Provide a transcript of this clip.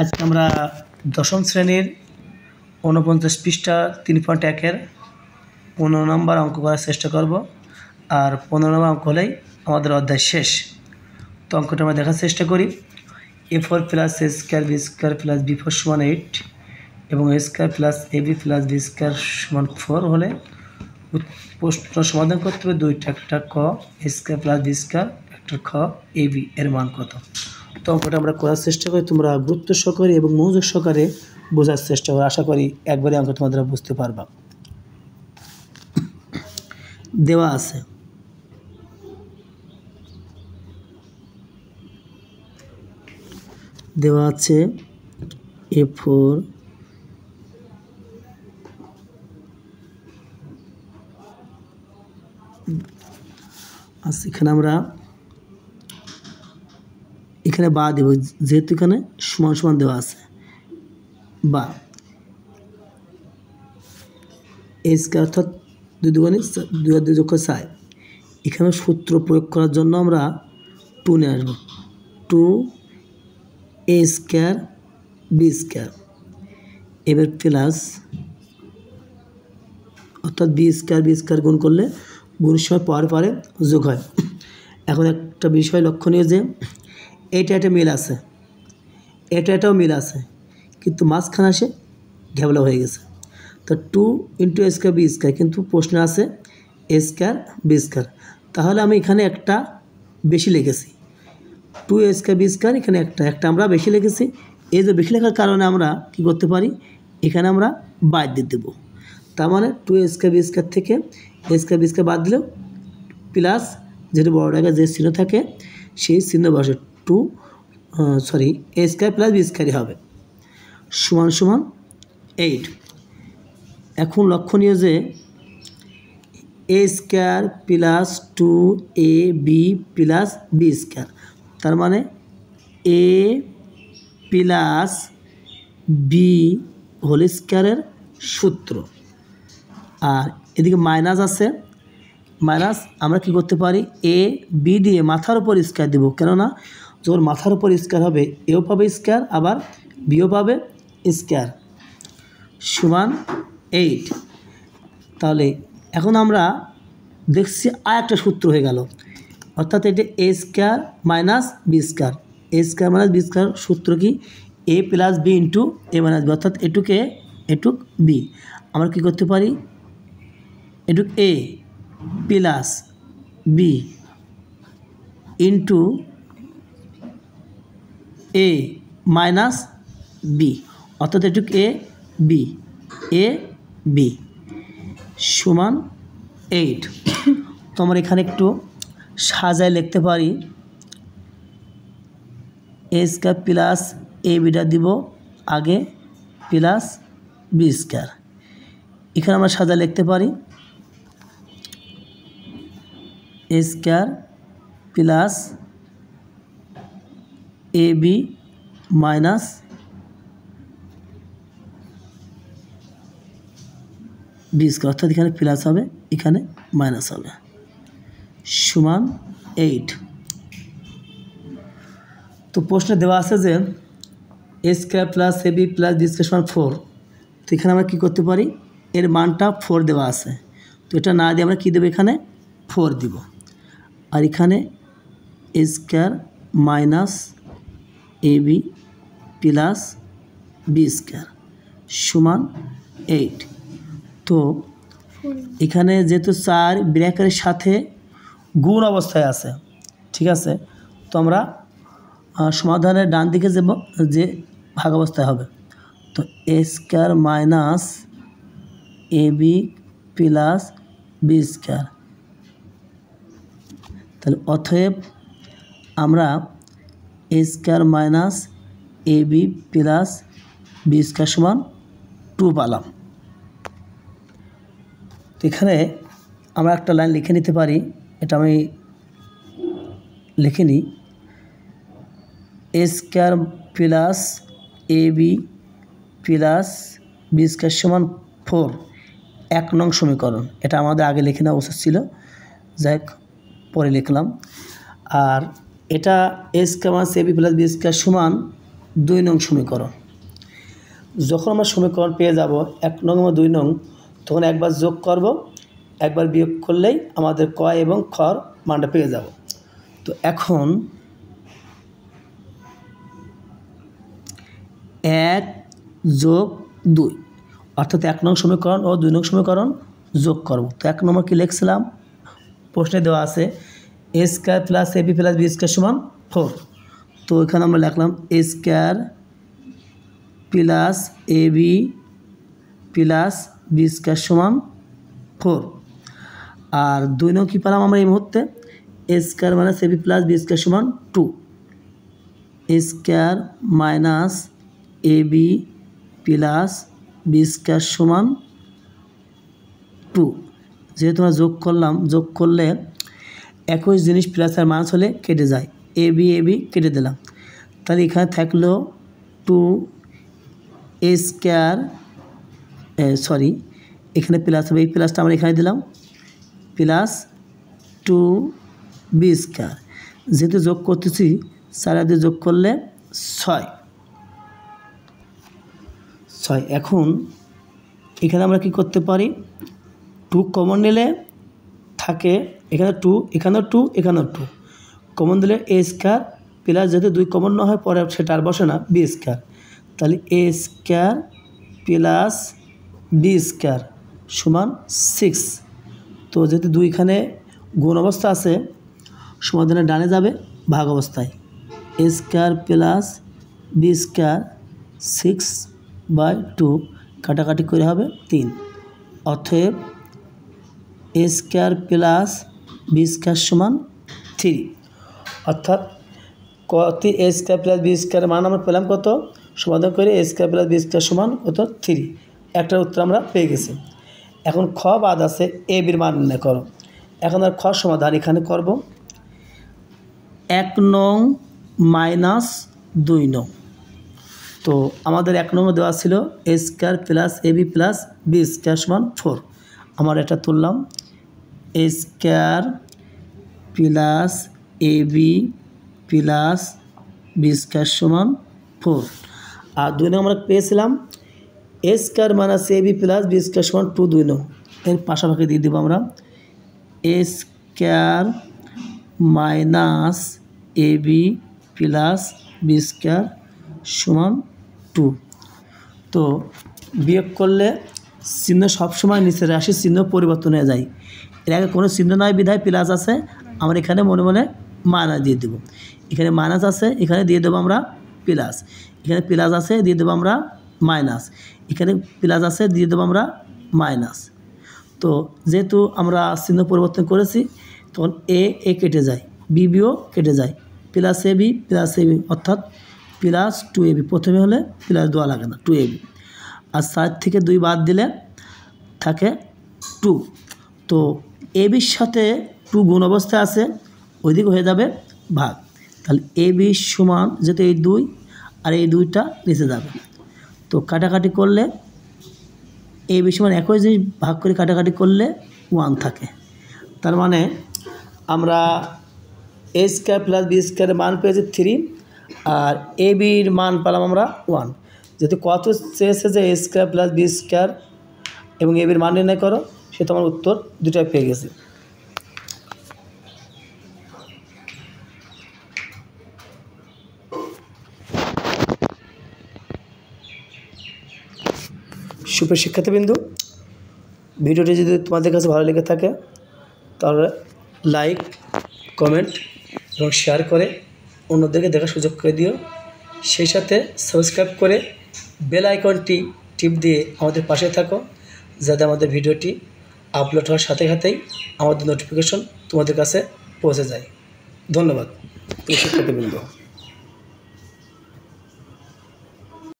আজকে আমরা দশম শ্রেণীর 49 পৃষ্ঠা 3.1-এর 15 নম্বর অঙ্ক করার চেষ্টা করব। আর 15 নম্বর অঙ্ক হলেই আমাদের অধ্যায় শেষ। তো অঙ্কটা আমরা দেখার চেষ্টা করি। a4 + a² b² + b4 = 8 এবং a² + ab + b² = 4 হলে প্রশ্ন সমাধান করতে হবে দুইটা, একটা ক a² + b² একটা খ ab এর মান কত। তো অঙ্কটা আমরা করার চেষ্টা করি, তোমরা গুরুত্ব সহকারে এবং মনোযোগ সহকারে বোঝার চেষ্টা করো। আশা করি একবারে অঙ্ক তোমাদের বুঝতে পারবা। দেওয়া আছে a4 আচ্ছা, এখানে বা দেব, যেহেতু এখানে সমান সমান দেওয়া আছে। বা a² অর্থাৎ 2 × 2 = 2 = 4। এখানে সূত্র প্রয়োগ করার জন্য আমরা 2 নিয়ে আসব। 2a² b² এবার প্লাস, অর্থাৎ b² গুণ করলে গুণের সময় পরে যোগ হয়। এখন একটা বিষয় লক্ষণীয় যে এটা মিল আছে, এটাও মিল আছে, কিন্তু মাঝখানে আসে ঘেবলা হয়ে গেছে। তো 2 × a² b² কিন্তু প্রশ্ন আছে a² b²। তাহলে আমি এখানে একটা বেশি লিখেছি, 2a² b² এখানে একটা আমরা বেশি লিখেছি। এই যে বেশি লেখার কারণে আমরা কি করতে পারি, এখানে আমরা বাদ দিয়ে দেবো। তার মানে 2a² b² থেকে a² b² বাদ দিলেও প্লাস যেটা বড় জায়গায় যে চিহ্ন থাকে সেই চিহ্ন বসে a² + b² হবে সমান 8। এখন লক্ষণীয় যে a² + 2ab + b², তার মানে a + b² এর সূত্র। আর এদিকে মাইনাস আছে, মাইনাস আমরা কি করতে পারি, a b দিয়ে মাথার উপর স্কয়ার দেব, কেননা যখন মাথার উপর স্কয়ার হবে এও পাবে স্কয়ার আবার বিও পাবে স্কয়ার সমান 8। তাহলে এখন আমরা দেখছি আর একটা সূত্র হয়ে গেল, অর্থাৎ এটা a² - b²। a² - b² সূত্র কি, a + b × a - b, অর্থাৎ এটুক a এটুক b। আমরা কি করতে পারি, এটুক a + b × a - b, অর্থাৎ এটুক a b সমান 8। তো আমরা এখানে একটু সাজায় লিখতে পারি, a² + ab দিব আগে প্লাস b²। এখানে আমরা সাজায় লিখতে পারি a² + ab - b², অর্থাৎ এখানে প্লাস হবে এখানে মাইনাস হবে সমান 8। তো প্রশ্নে দেওয়া আছে যে a² + ab + b² = 4। তো এখানে আমরা কী করতে পারি, এর মানটা 4 দেওয়া আছে, তো এটা না দিয়ে আমরা কী দেবো, এখানে 4 দিব। আর এখানে a² - ab + b² সমান 8। তো এখানে যেহেতু 4 ব্র্যাকেটের সাথে গুণ অবস্থায় আছে, ঠিক আছে, তো আমরা সমাধানের ডান দিকে যাব যে ভাগ অবস্থায় হবে। তো a² - ab + b², তাহলে অতএব আমরা a² - ab + b² সমান 2 পালাম। তো এখানে আমরা একটা লাইন লিখে নিতে পারি, এটা আমি লিখে নিই, a² + ab + b² সমান 4, 1 নং সমীকরণ। এটা আমাদের আগে লিখে নেওয়া উচিত ছিল, যাই হোক পরে লিখলাম। আর এটা a² - ab + b² সমান 2 নং সমীকরণ। যখন আমরা সমীকরণ পেয়ে যাব 1 নং এবং 2 নং, তখন একবার যোগ করব, একবার বিয়োগ করলেই আমাদের ক এবং খর মানটা পেয়ে যাব। তো এখন 1 যোগ 2 অর্থাৎ 1 নং সমীকরণ ও 2 নং সমীকরণ যোগ করব। তো 1 নম্বর কি লিখছিলাম, প্রশ্নে দেওয়া আছে a square plus ab plus b square সমান 4। তো এখানে আমরা লিখলাম a square plus ab plus b square সমান 4। আর 2 নং কী পেলাম আমরা এই মুহূর্তে, a square minus ab plus b square সমান 2, a square minus ab plus b square সমান 2। যেহেতু আমরা যোগ করলাম, যোগ করলে একই জিনিস প্লাস আর মাইনাস হলে কেটে যায়, ab কেটে দিলাম, তাহলে এখানে থাকলো 2 a স্কয়ার, সরি এখানে প্লাস হবে, এই প্লাসটা আমরা এখানে দিলাম, প্লাস 2b স্কয়ার। যেহেতু যোগ করতেছি 4 দিয়ে যোগ করলে 6। এখন এখানে আমরা কি করতে পারি, 2 কমন নিলে থাকে এখানে 2, এখানেও 2, এখানেও 2 কমন দিলে a স্কয়ার প্লাস, যেহেতু 2 কমন না হয় পরে সেটা আর বসে না, b স্কয়ার, তাহলে a square plus b square সমান 6। তো যেহেতু 2 এখানে গুণ অবস্থা আছে, সমাধানের ডানে যাবে ভাগ অবস্থায়, a square plus b square 6/2 কাটাকাটি করে হবে 3। অতএব a square plus b square সমান 3। অর্থাৎ কত a square plus b square মান আমরা পেলাম কত, সমাধান করে a square plus b square সমান কত 3। একটার উত্তর আমরা পেয়ে গেছি। এখন খ বাদ আছে a বির মান নির্ণয় করো। এখন আর খ সমাধান এখানে করব, 1 নং মাইনাস 2 নং। তো আমাদের 1 নং দেওয়া ছিল a square plus ab plus b square সমান 4। আমার এটা তুললাম, a square plus ab plus b square সমান 4। আর 2 নং আমরা পেয়েছিলাম a square minus ab plus b square সমান 2, 2 নং এর পাশাপাশি দিয়ে দেবো আমরা a square minus ab plus b square সমান 2। তো বিয়োগ করলে চিহ্ন সবসময় নিচের রাশির চিহ্ন পরিবর্তন হয়ে যায়। এর আগে কোনো চিহ্ন নয় বিধায় প্লাস আছে, আমরা এখানে মনে মনে মাইনাস দিয়ে দেবো। এখানে মাইনাস আছে, এখানে দিয়ে দেবো আমরা প্লাস, এখানে প্লাস আছে দিয়ে দেবো আমরা মাইনাস, এখানে প্লাস আছে দিয়ে দেবো আমরা মাইনাস। তো যেহেতু আমরা চিহ্ন পরিবর্তন করেছি, তখন এ কেটে যায়, বিও কেটে যায়, প্লাস ab প্লাস ab অর্থাৎ প্লাস 2ab। প্রথমে হলে প্লাস দেওয়া লাগে না, 2ab। আর 4 থেকে 2 বাদ দিলে থাকে 2। তো এবির সাথে 2 গুণ অবস্থায় আছে, ওইদিকে হয়ে যাবে ভাগ। তাহলে ab সমান, যেহেতু এই 2 আর এই 2টা নিচে যাবে, তো কাটাকাটি করলে ab সমান একই জিনিস ভাগ করে কাটাকাটি করলে 1 থাকে। তার মানে আমরা a স্কয়ার প্লাস b স্কয়ারের মান পেয়েছি 3, আর এবির মান পেলাম আমরা 1। যেহেতু কত চেয়েছে যে a square plus b square এবং এবির মান নির্ণয় করো, সেটা আমার উত্তর দুটাই পেয়ে গেছে। সুপ্রিয় শিক্ষার্থীবৃন্দু, ভিডিওটি যদি তোমাদের কাছে ভালো লেগে থাকে তাহলে লাইক, কমেন্ট এবং শেয়ার করে অন্যদেরকে দেখার সুযোগ করে দিও। সেই সাথে সাবস্ক্রাইব করে বেল আইকনটি টিপ দিয়ে আমাদের পাশে থাকো, যাতে আমাদের ভিডিওটি আপলোড হওয়ার সাথে সাথেই আমাদের নোটিফিকেশন তোমাদের কাছে পৌঁছে যায়। ধন্যবাদ শিক্ষার্থীবৃন্দ।